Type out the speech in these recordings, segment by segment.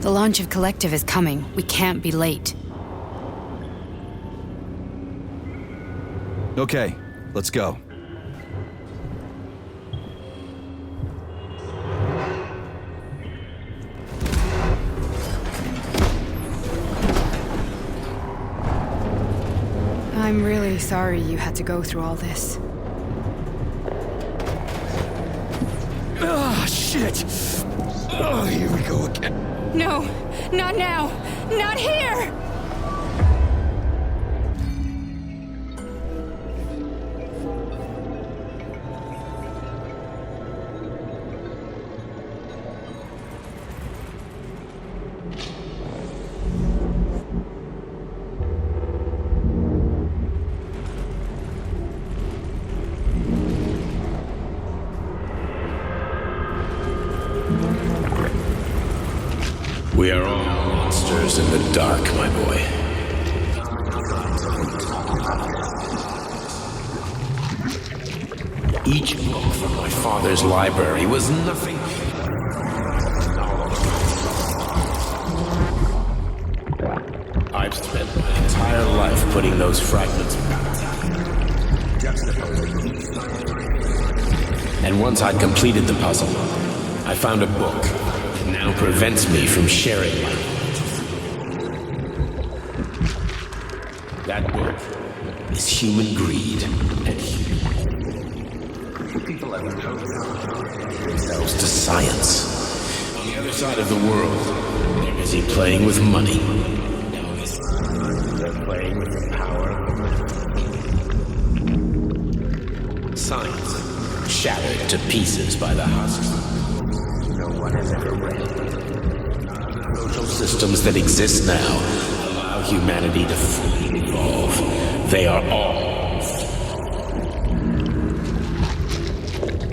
The launch of Collective is coming. We can't be late. Okay, let's go. I'm really sorry you had to go through all this. Ah, shit! Oh, here we go again. No, not now! Not here! We are all monsters in the dark, my boy. Each book from my father's library was nothing. I've spent my entire life putting those fragments back. And once I'd completed the puzzle, I found a book that now prevents me from sharing my knowledge. That book is Human Greed and people have themselves to science. On the other side of the world, they're busy playing with money. Now this they're playing with the power. Science shattered to pieces by the husks. No one has ever read. The social systems that exist now allow humanity to fully evolve. They are all.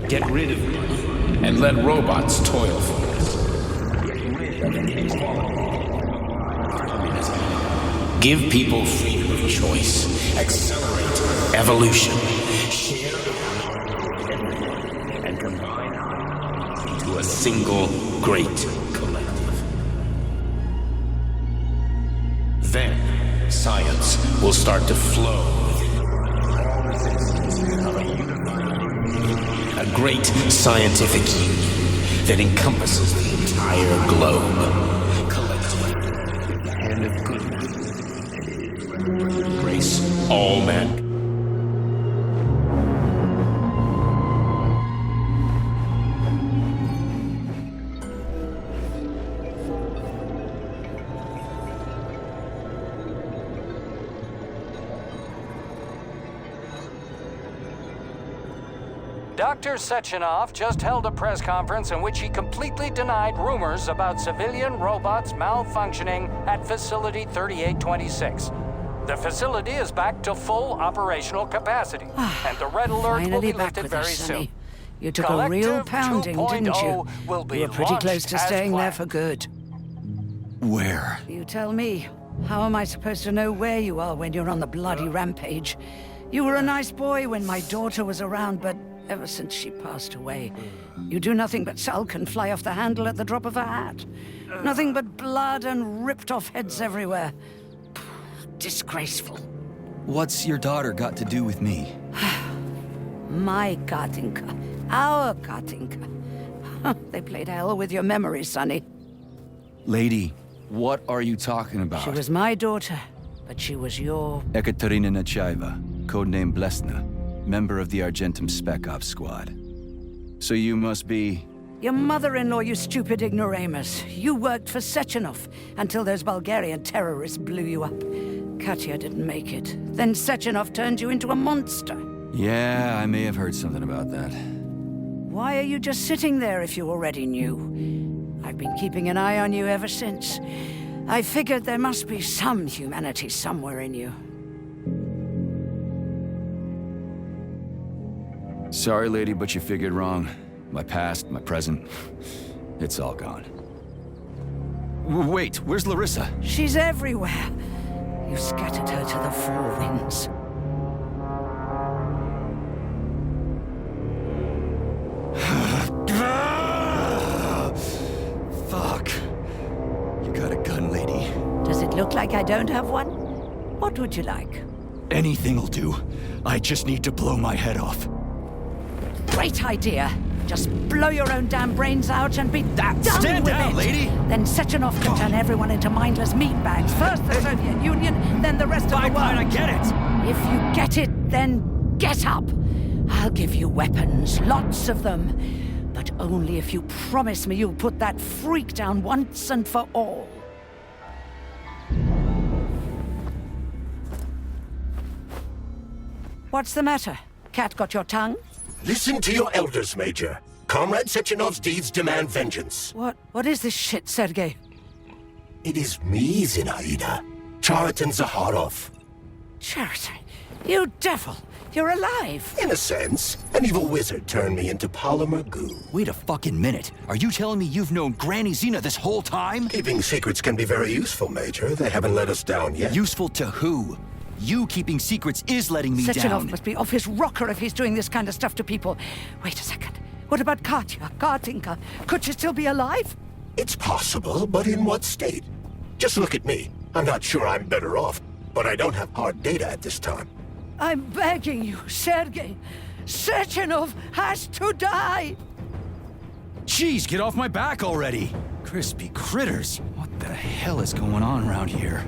Get rid of money and let robots toil for us. Get rid of inequality. Give people freedom of choice. Accelerate evolution. Share everything and combine into a single great collective. Then science will start to flow all the citizens of a unified, a great scientific union that encompasses the entire globe. Collectively, the hand of goodness, embrace all men. Dr. Sechenov just held a press conference in which he completely denied rumors about civilian robots malfunctioning at Facility 3826. The facility is back to full operational capacity, and the red alert will be lifted very soon. You took a real pounding, didn't you? Will be You were pretty close to staying there planned. for good. Where? You tell me. How am I supposed to know where you are when you're on the bloody rampage? You were a nice boy when my daughter was around, but ever since she passed away, you do nothing but sulk and fly off the handle at the drop of a hat. Nothing but blood and ripped off heads everywhere. Disgraceful. What's your daughter got to do with me? My Katinka. Our Katinka. They played hell with your memory, Sonny. Lady, what are you talking about? She was my daughter, but she was your... Ekaterina Nechaeva, codename Blesna, member of the Argentum Spec Ops squad. So you must be... Your mother-in-law, you stupid ignoramus. You worked for Sechenov until those Bulgarian terrorists blew you up. Katya didn't make it. Then Sechenov turned you into a monster. Yeah, I may have heard something about that. Why are you just sitting there if you already knew? I've been keeping an eye on you ever since. I figured there must be some humanity somewhere in you. Sorry, lady, but you figured wrong. My past, my present, it's all gone. Wait, where's Larissa? She's everywhere. You scattered her to the four winds. Fuck. look like I don't have one? What would you like? Anything'll do. I just need to blow my head off. Great idea. Just blow your own damn brains out and be done Stand with down, it. lady! Then Sechenov can turn everyone into mindless meatbags. First the Soviet Union, then the rest of the world. I get it! If you get it, then get up. I'll give you weapons, lots of them. But only if you promise me you'll put that freak down once and for all. What's the matter? Cat got your tongue? Listen to your elders, Major. Comrade Sechenov's deeds demand vengeance. What is this shit, Sergei? It is me, Zinaida. Chariton Zaharov. Chariton, you devil! You're alive! In a sense, an evil wizard turned me into polymer goo. Wait a fucking minute. Are you telling me you've known Granny Zena this whole time? Keeping secrets can be very useful, Major. They haven't let us down yet. Useful to who? You keeping secrets is letting me Sechenov down. must be off his rocker if he's doing this kind of stuff to people. Wait a second. What about Katya, Kartinka? Could she still be alive? It's possible, but in what state? Just look at me. I'm not sure I'm better off, but I don't have hard data at this time. I'm begging you, Sergei. Sechenov has to die! Jeez, get off my back already! Crispy critters. What the hell is going on around here?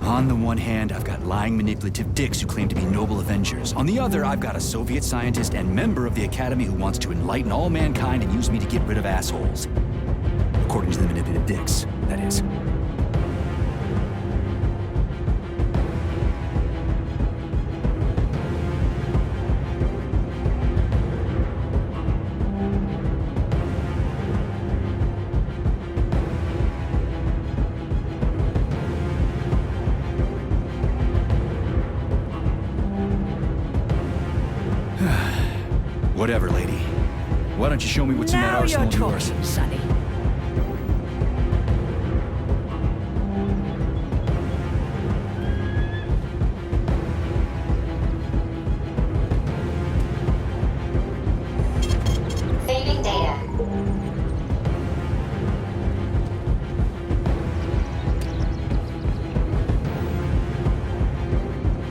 On the one hand, I've got lying manipulative dicks who claim to be noble avengers. On the other, I've got a Soviet scientist and member of the Academy who wants to enlighten all mankind and use me to get rid of assholes. According to the manipulative dicks, that is. Whatever, lady. Why don't you show me what's in that Now arsenal you're of yours? talking, Sonny. Saving data.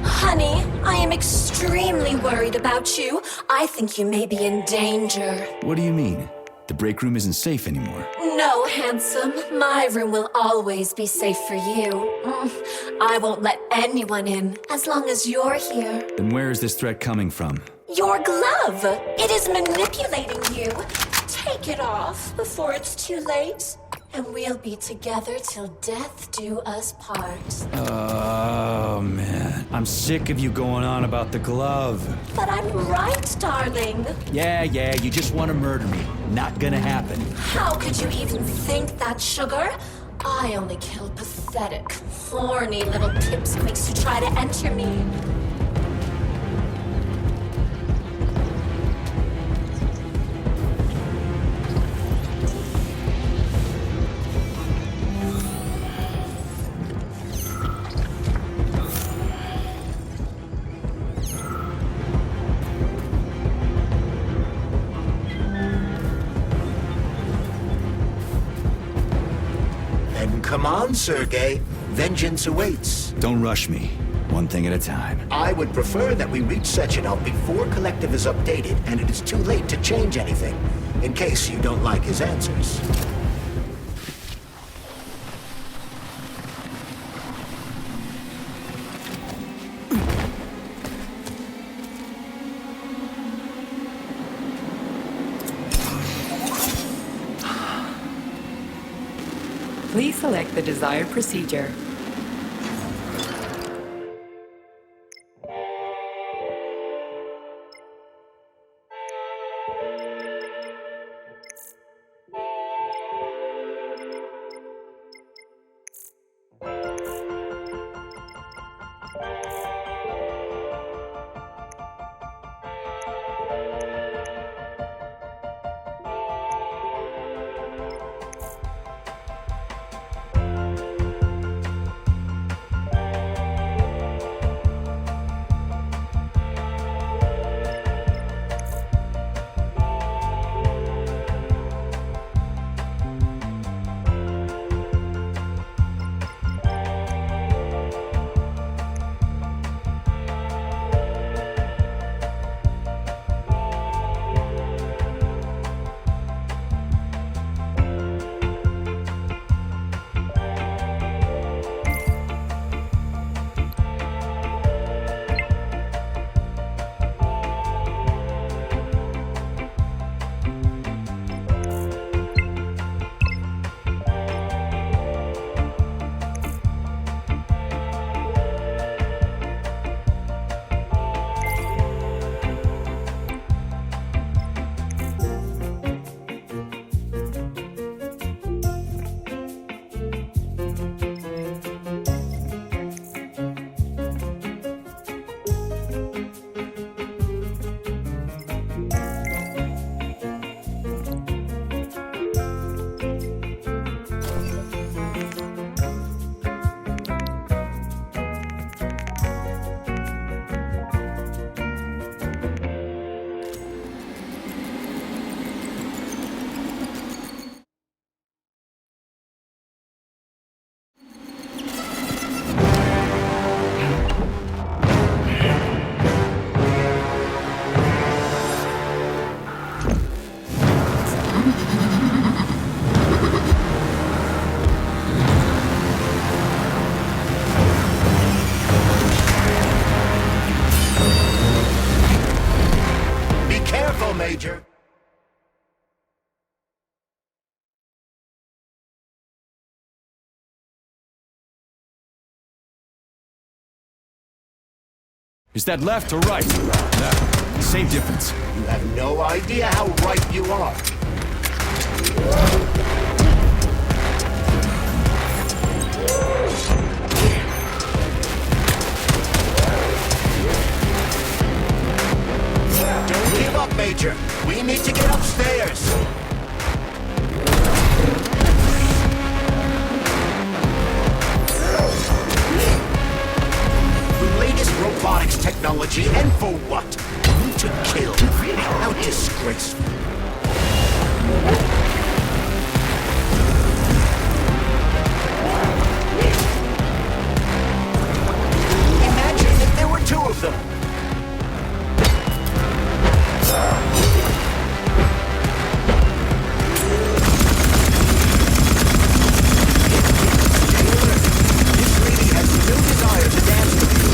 Honey, I am extremely worried about you. I think you may be in danger. What do you mean? The break room isn't safe anymore. No, handsome. My room will always be safe for you. I won't let anyone in as long as you're here. Then where is this threat coming from? Your glove. It is manipulating you. Take it off before it's too late. And we'll be together till death do us part. Oh, man. I'm sick of you going on about the glove. But I'm right, darling. Yeah, you just want to murder me. Not gonna happen. How could you even think that, sugar? I only kill pathetic, horny little pipsqueaks who try to enter me. Come on, Sergei. Vengeance awaits. Don't rush me. One thing at a time. I would prefer that we reach Sechenov before Collective is updated and it is too late to change anything, in case you don't like his answers. Please select the desired procedure. go, Major. Is that left or right? Same difference. You have no idea how right you are. Don't give up, Major. We need to get upstairs. The latest robotics technology, and for what? To kill. How disgraceful. Imagine if there were two of them. This lady has no desire to dance with you.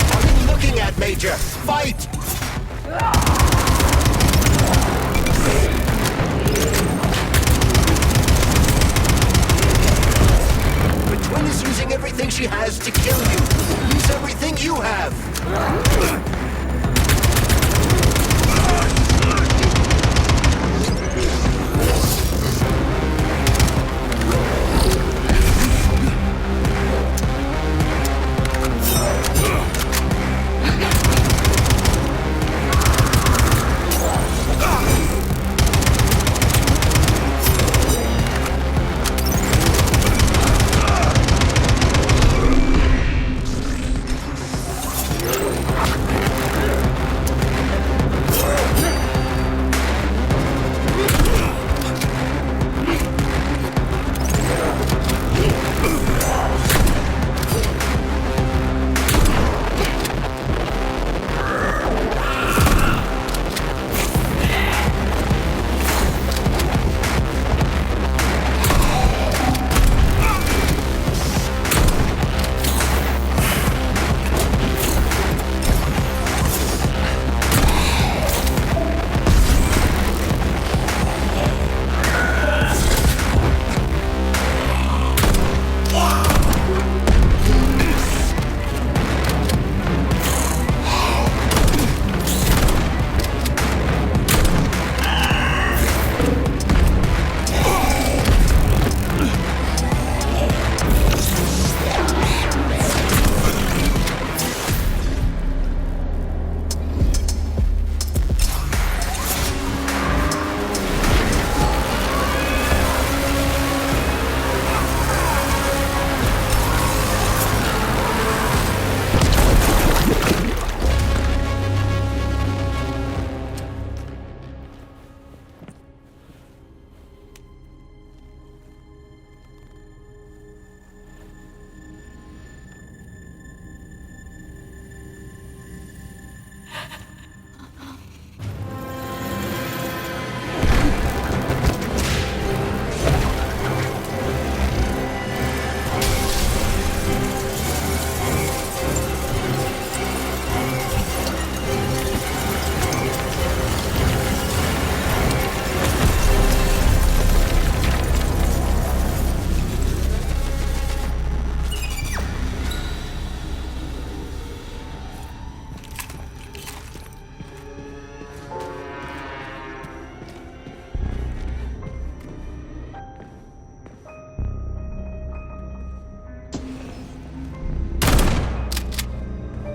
What are you looking at, Major? Fight! The twin is using everything she has to kill you. Use everything you have.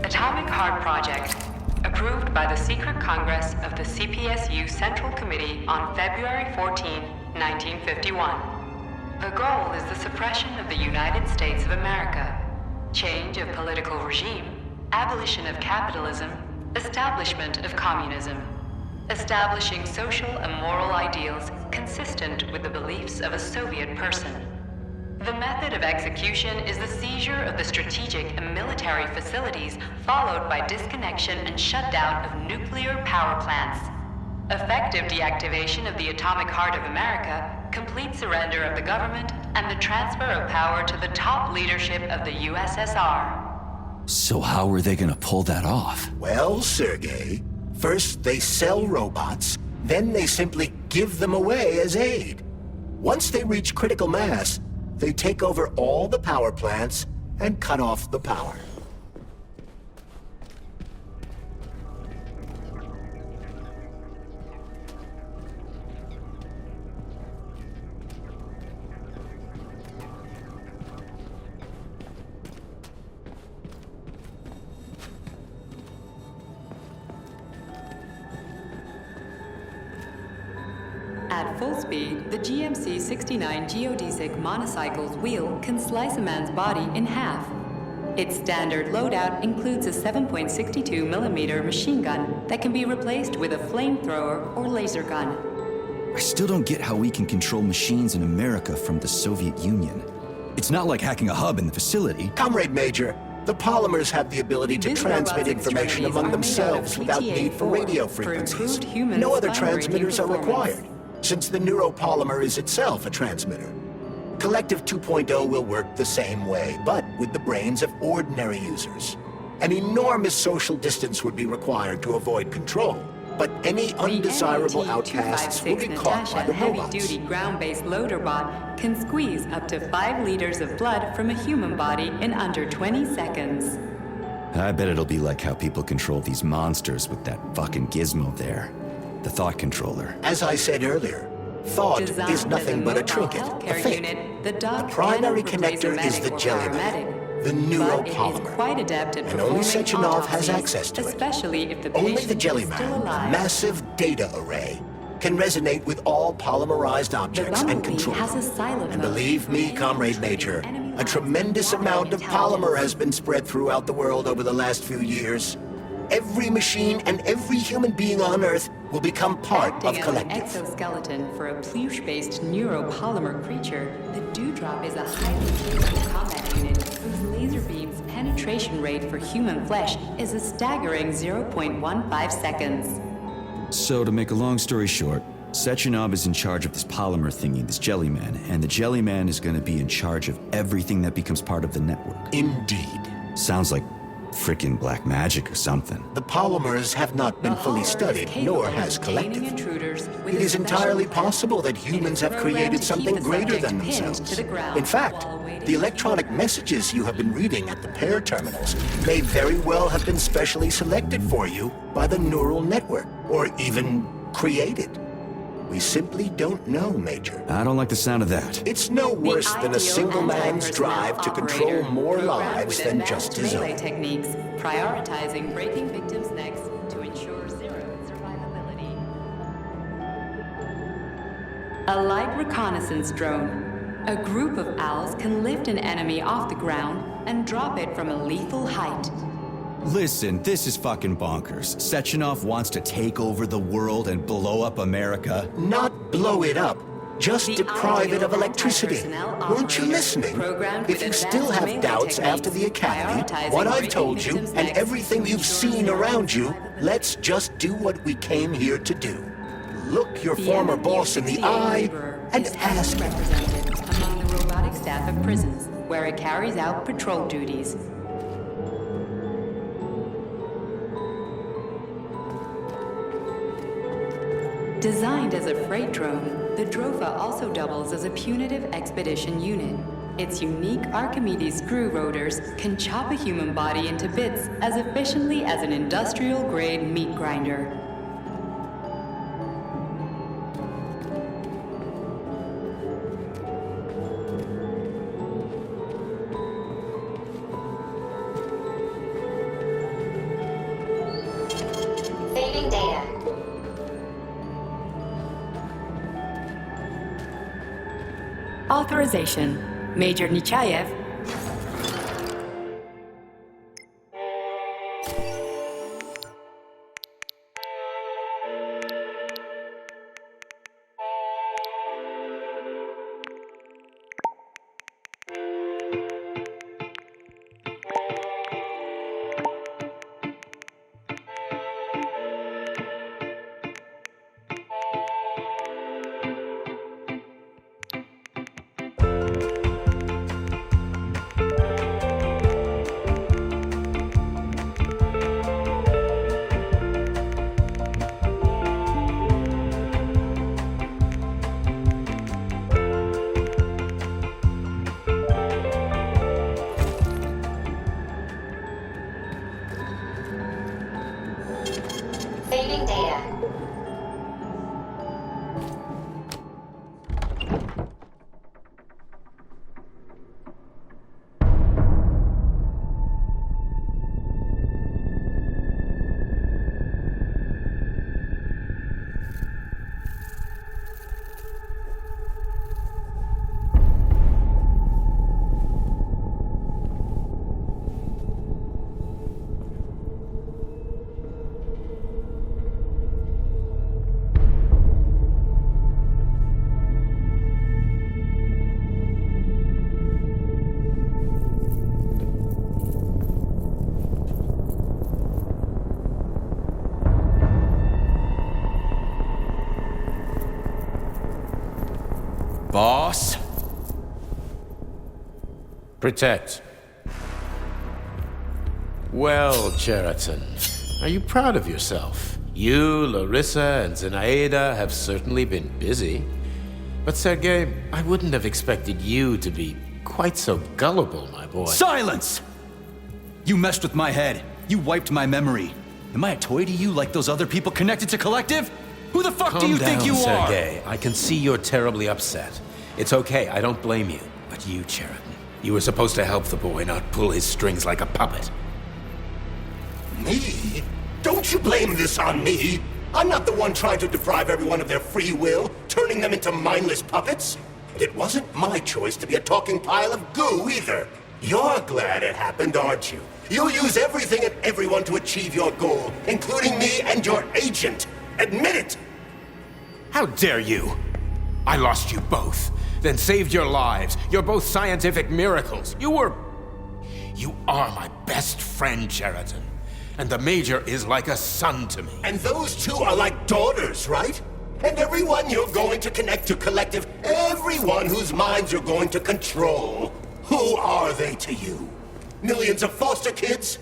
Atomic Heart Project, approved by the Secret Congress of the CPSU Central Committee on February 14, 1951. The goal is the suppression of the United States of America, change of political regime, abolition of capitalism, establishment of communism, establishing social and moral ideals consistent with the beliefs of a Soviet person. The method of execution is the seizure of the strategic and military facilities, followed by disconnection and shutdown of nuclear power plants. Effective deactivation of the Atomic Heart of America, complete surrender of the government, and the transfer of power to the top leadership of the USSR. So how are they gonna pull that off? Well, Sergei, first they sell robots, then they simply give them away as aid. Once they reach critical mass, they take over all the power plants and cut off the power. At full speed, the GMC-69 geodesic monocycle's wheel can slice a man's body in half. Its standard loadout includes a 7.62mm machine gun that can be replaced with a flamethrower or laser gun. I still don't get how we can control machines in America from the Soviet Union. It's not like hacking a hub in the facility. Comrade Major, the polymers have the ability to transmit information among themselves without need for radio frequencies. No other transmitters are required, since the neuropolymer is itself a transmitter. Collective 2.0 will work the same way, but with the brains of ordinary users. An enormous social distance would be required to avoid control, but any undesirable outcasts will be caught by the robots. Heavy-duty ground-based loader bot can squeeze up to 5 liters of blood from a human body in under 20 seconds. I bet it'll be like how people control these monsters with that fucking gizmo there. The thought controller. As I said earlier, thought is nothing but a trinket, a fake. The primary connector is the jellyman, the neuropolymer, and only Sechenov has access to it. Only the jellyman, a massive data array, can resonate with all polymerized objects and control them. And believe me, Comrade Major, a tremendous amount of polymer has been spread throughout the world over the last few years. Every machine and every human being on Earth will become part of Collective. As an exoskeleton for a pluche-based neuropolymer creature, the Dewdrop is a highly capable combat unit whose laser beam's penetration rate for human flesh is a staggering 0.15 seconds. So to make a long story short, Sechenov is in charge of this polymer thingy, this jellyman, and the jellyman is going to be in charge of everything that becomes part of the network. Indeed. Sounds like frickin' black magic or something. The polymers have not been fully studied, nor has Collective. It is entirely possible that humans have created something greater than themselves. In fact, the electronic messages you have been reading at the pair terminals may very well have been specially selected for you by the neural network, or even created. We simply don't know, Major. I don't like the sound of that. It's no worse than a single man's drive to control more lives than just his own. Techniques, prioritizing breaking victims' necks to ensure zero survivability. A light reconnaissance drone. A group of owls can lift an enemy off the ground and drop it from a lethal height. Listen, this is fucking bonkers. Sechenov wants to take over the world and blow up America. Not blow it up. Just deprive it of electricity. Weren't you listening? If you still have doubts after the Academy, what I've told you, and everything you've seen around you, let's just do what we came here to do. Look your former boss in the eye and ask him. Represented among the robotic staff of prisons, where it carries out patrol duties. Designed as a freight drone, the Drofa also doubles as a punitive expedition unit. Its unique Archimedes screw rotors can chop a human body into bits as efficiently as an industrial-grade meat grinder. Saving data. Authorization. Major Nechayev. Saving data. Boss? Protect. Well, Cheriton, are you proud of yourself? You, Larissa, and Zenaida have certainly been busy. But Sergei, I wouldn't have expected you to be quite so gullible, my boy. Silence! You messed with my head. You wiped my memory. Am I a toy to you like those other people connected to Collective? Who the fuck do you think you are? Sergei. I can see you're terribly upset. It's okay, I don't blame you. But you, Cheriton, you were supposed to help the boy, not pull his strings like a puppet. Me? Don't you blame this on me? I'm not the one trying to deprive everyone of their free will, turning them into mindless puppets. And it wasn't my choice to be a talking pile of goo either. You're glad it happened, aren't you? You'll use everything and everyone to achieve your goal, including me and your agent. Admit it! How dare you? I lost you both, then saved your lives. You're both scientific miracles. You are my best friend, Cheriton. And the Major is like a son to me. And those two are like daughters, right? And everyone you're going to connect to Collective, everyone whose minds you're going to control, who are they to you? Millions of foster kids?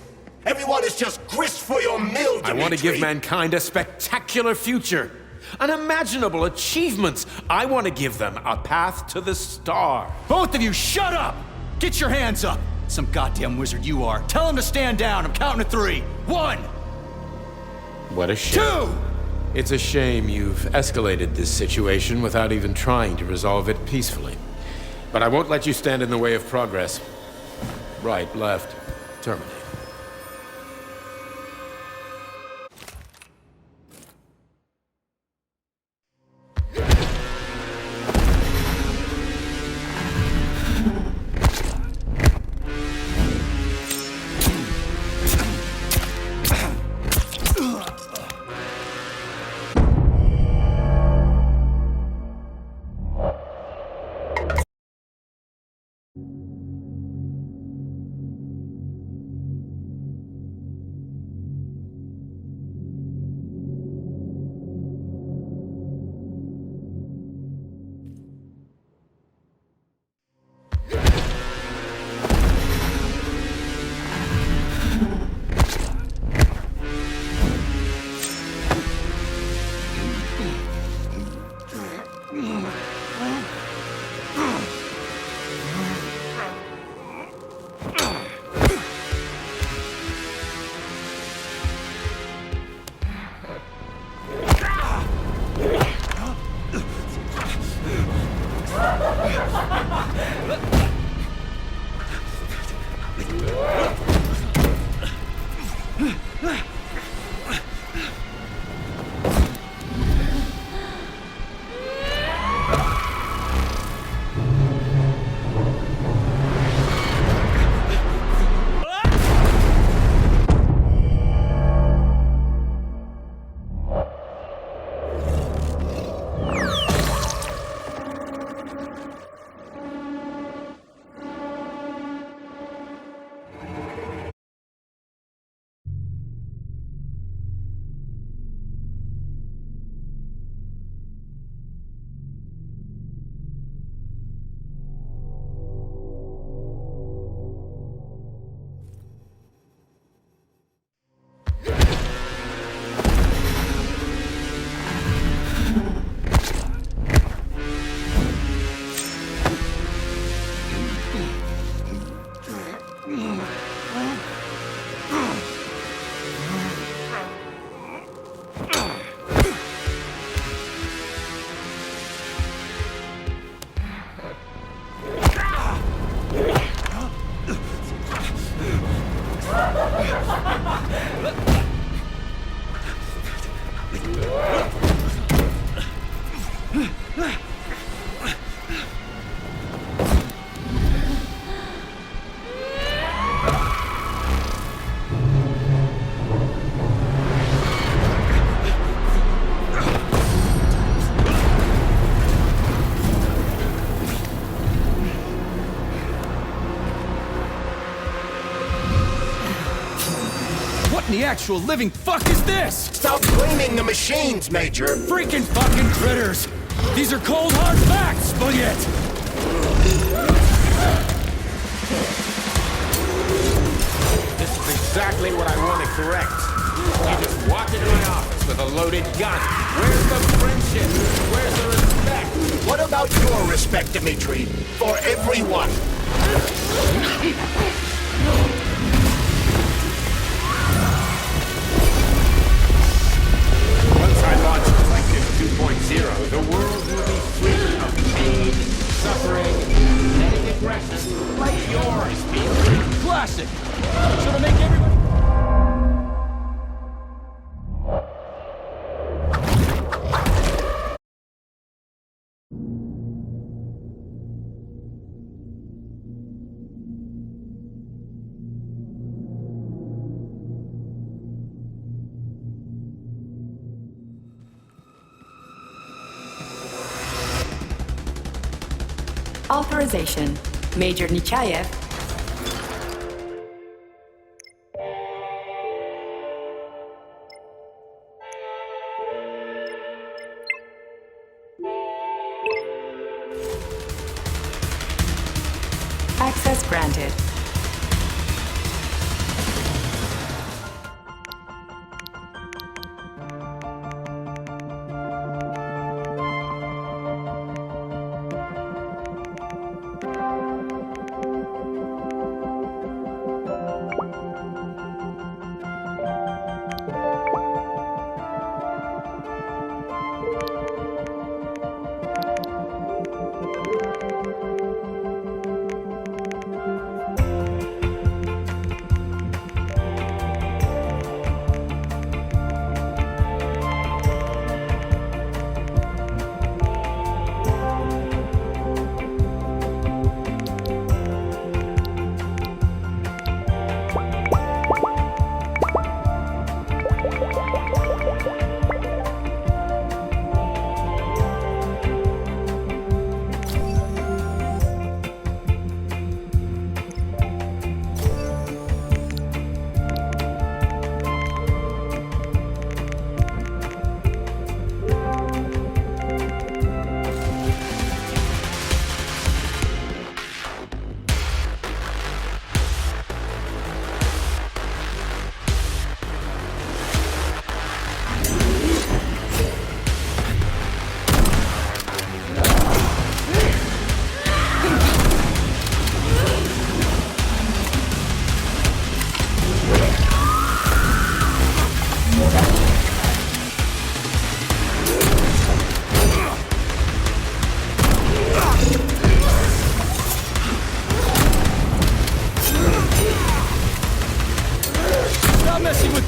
Everyone is just grist for your mill, Dimitri. I want to give mankind a spectacular future. Unimaginable achievements. I want to give them a path to the star. Both of you, shut up! Get your hands up! Some goddamn wizard you are. Tell him to stand down. I'm counting to 3. 1! What a shame. 2! It's a shame you've escalated this situation without even trying to resolve it peacefully. But I won't let you stand in the way of progress. Right, left, terminate. What in the actual living fuck is this? Stop blaming the machines, Major. Freaking fucking critters! These are cold hard facts, Bullet! This is exactly what I want to correct. You just walked into my office with a loaded gun. Where's the friendship? Where's the respect? What about your respect, Dimitri? For everyone. Once I launch Collective 2.0, the world will be free of pain, suffering, genetic aggression, like yours, Peter. Classic! So to make everybody... Authorization. Major Nechayev. Access granted.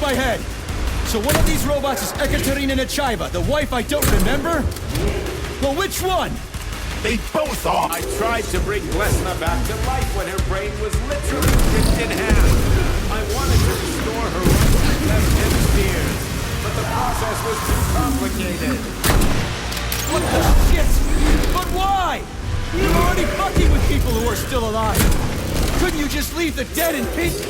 My head. So one of these robots is Ekaterina Nechaeva, the wife I don't remember? Well, which one? They both are. I tried to bring Glesna back to life when her brain was literally ripped in half. I wanted to restore her left hemispheres, but the process was too complicated. What the shit? But why? You're already fucking with people who are still alive. Couldn't you just leave the dead in peace?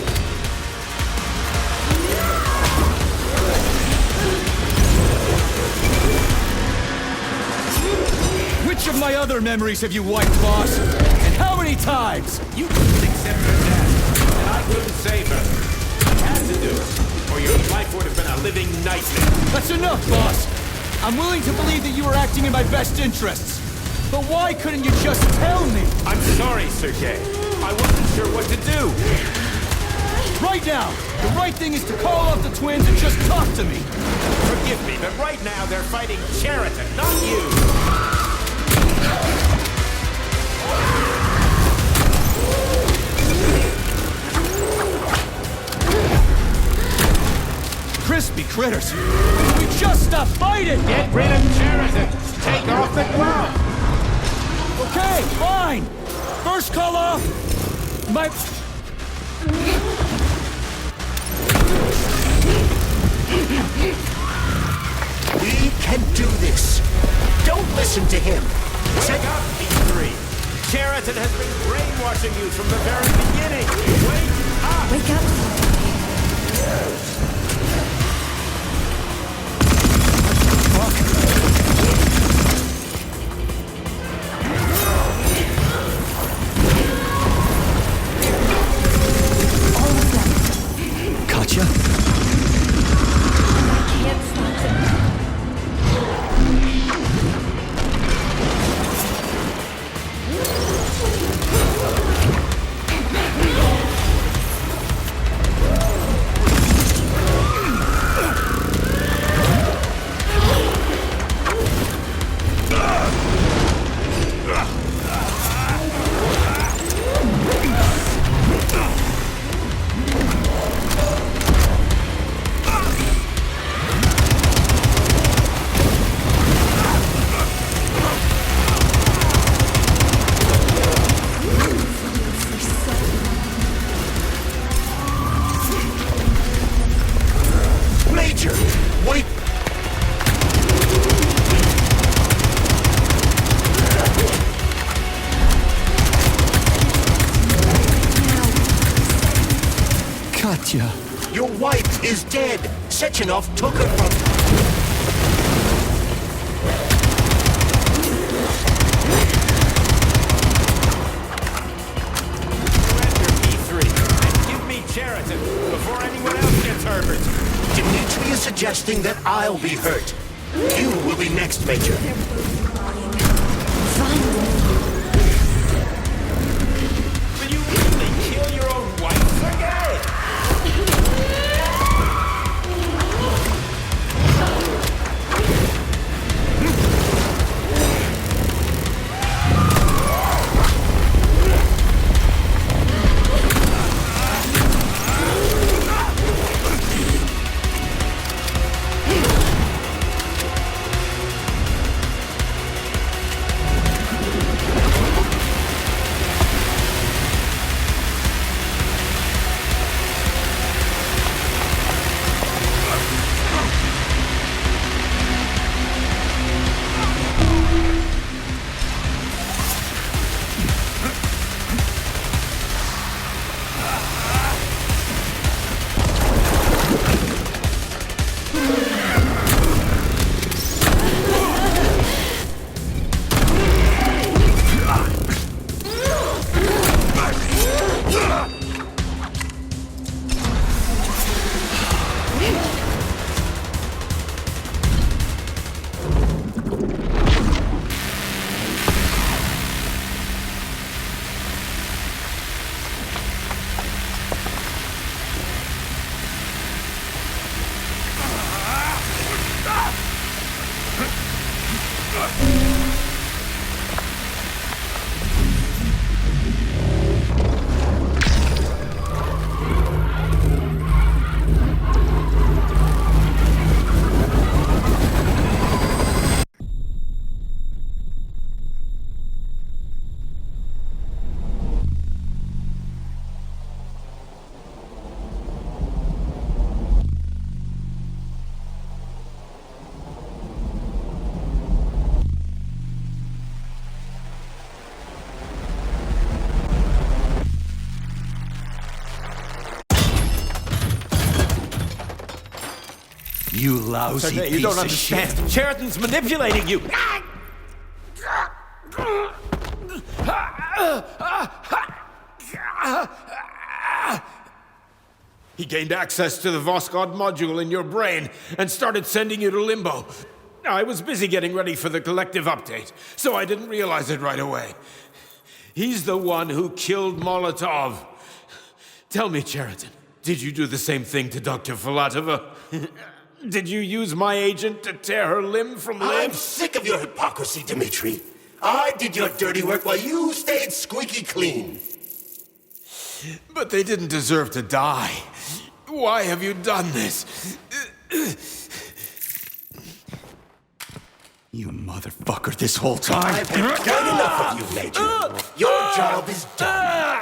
Which of my other memories have you wiped, boss? And how many times? You couldn't accept her death, and I couldn't save her. I had to do it, or your life would have been a living nightmare. That's enough, boss. I'm willing to believe that you were acting in my best interests. But why couldn't you just tell me? I'm sorry, Sergei. I wasn't sure what to do. Right now, the right thing is to call off the twins and just talk to me. Forgive me, but right now they're fighting Cheriton, not you. Crispy critters! We just stop fighting! Get rid of Cheriton! Take off the glove! Okay, fine! First call off... my... We can do this. Don't listen to him. Wake up, P3! Cheriton has been brainwashing you from the very beginning! Wake up! Wake up. Katya. Your wife is dead. Sechenov took her from... Sheraton, before anyone else gets hurt. Dimitri is suggesting that I'll be hurt. You will be next, Major. Will you really kill your own wife, Sergei? You lousy Sergei, piece you don't of understand. shit. Sheraton's manipulating you. He gained access to the Voskhod module in your brain and started sending you to Limbo. I was busy getting ready for the collective update, so I didn't realize it right away. He's the one who killed Molotov. Tell me, Sheraton, did you do the same thing to Dr. Filatova? Did you use my agent to tear her limb from limb? I'm sick of your hypocrisy, Dimitri. I did your dirty work while you stayed squeaky clean. But they didn't deserve to die. Why have you done this? You motherfucker this whole time. I've done enough of you, Major. Your job is done.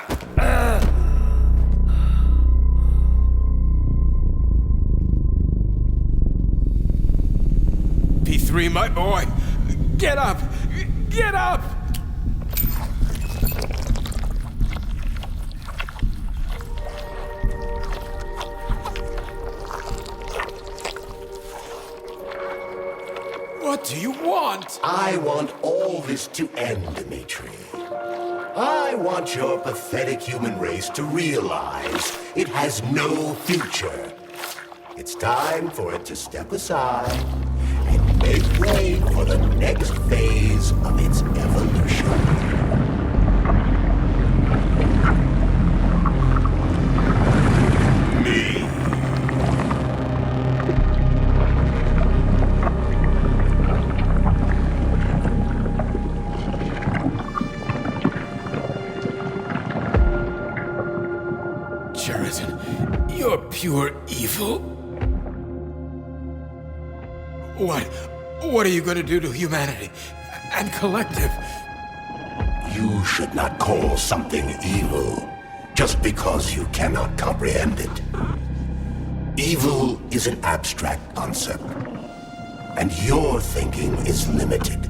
P3, my boy. Get up! Get up! What do you want? I want all this to end, Dimitri. I want your pathetic human race to realize it has no future. It's time for it to step aside and make way for the next phase of its evolution. You're pure evil? What are you going to do to humanity and collective? You should not call something evil just because you cannot comprehend it. Evil is an abstract concept, and your thinking is limited.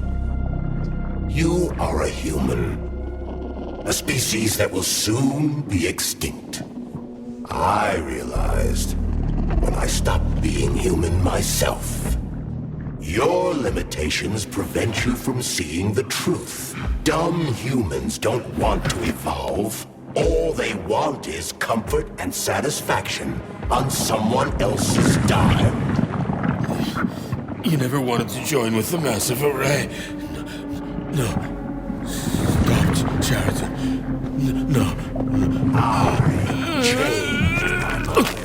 You are a human, a species that will soon be extinct. I realized when I stopped being human myself. Your limitations prevent you from seeing the truth. Dumb humans don't want to evolve. All they want is comfort and satisfaction on someone else's dime. You never wanted to join with the massive array. No. Stop, Chariton. No. I changed my mind.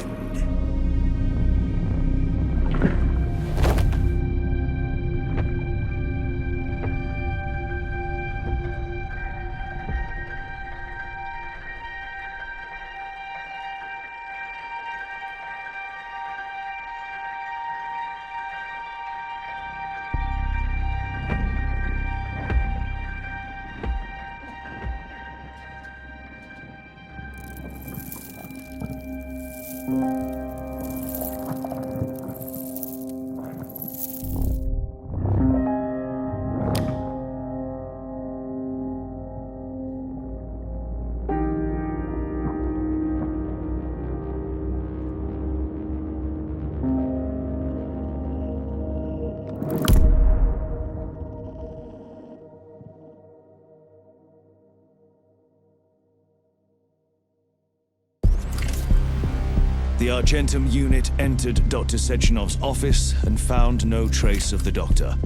The Argentum unit entered Dr. Sechenov's office and found no trace of the doctor.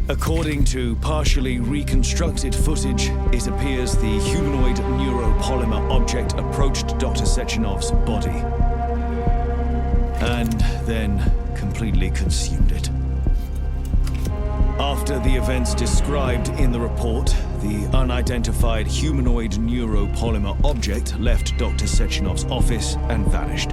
According to partially reconstructed footage, it appears the humanoid neuropolymer object approached Dr. Sechenov's body and then completely consumed it. After the events described in the report, the unidentified humanoid neuropolymer object left Dr. Sechenov's office and vanished.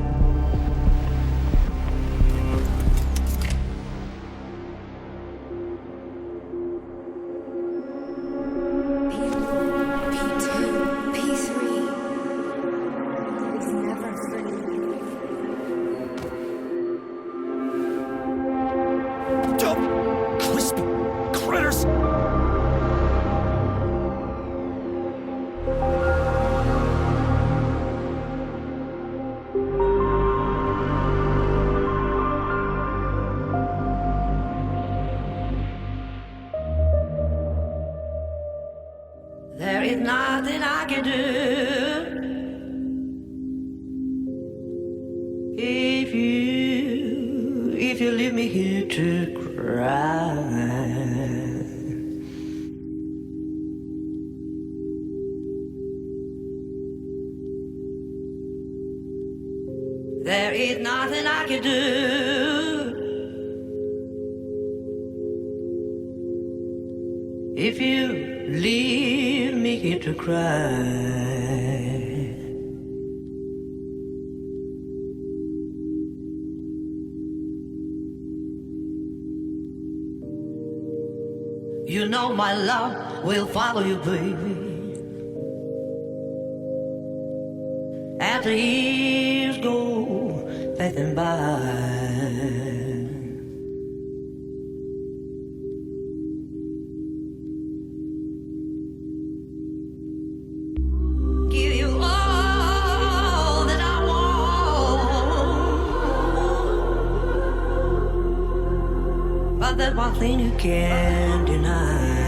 There is nothing I can do if you leave me here to cry. There is nothing I can do if you leave me here to cry. You know my love will follow you, baby. As the years go passing by. Give you all that I want, but there's one thing you can't deny.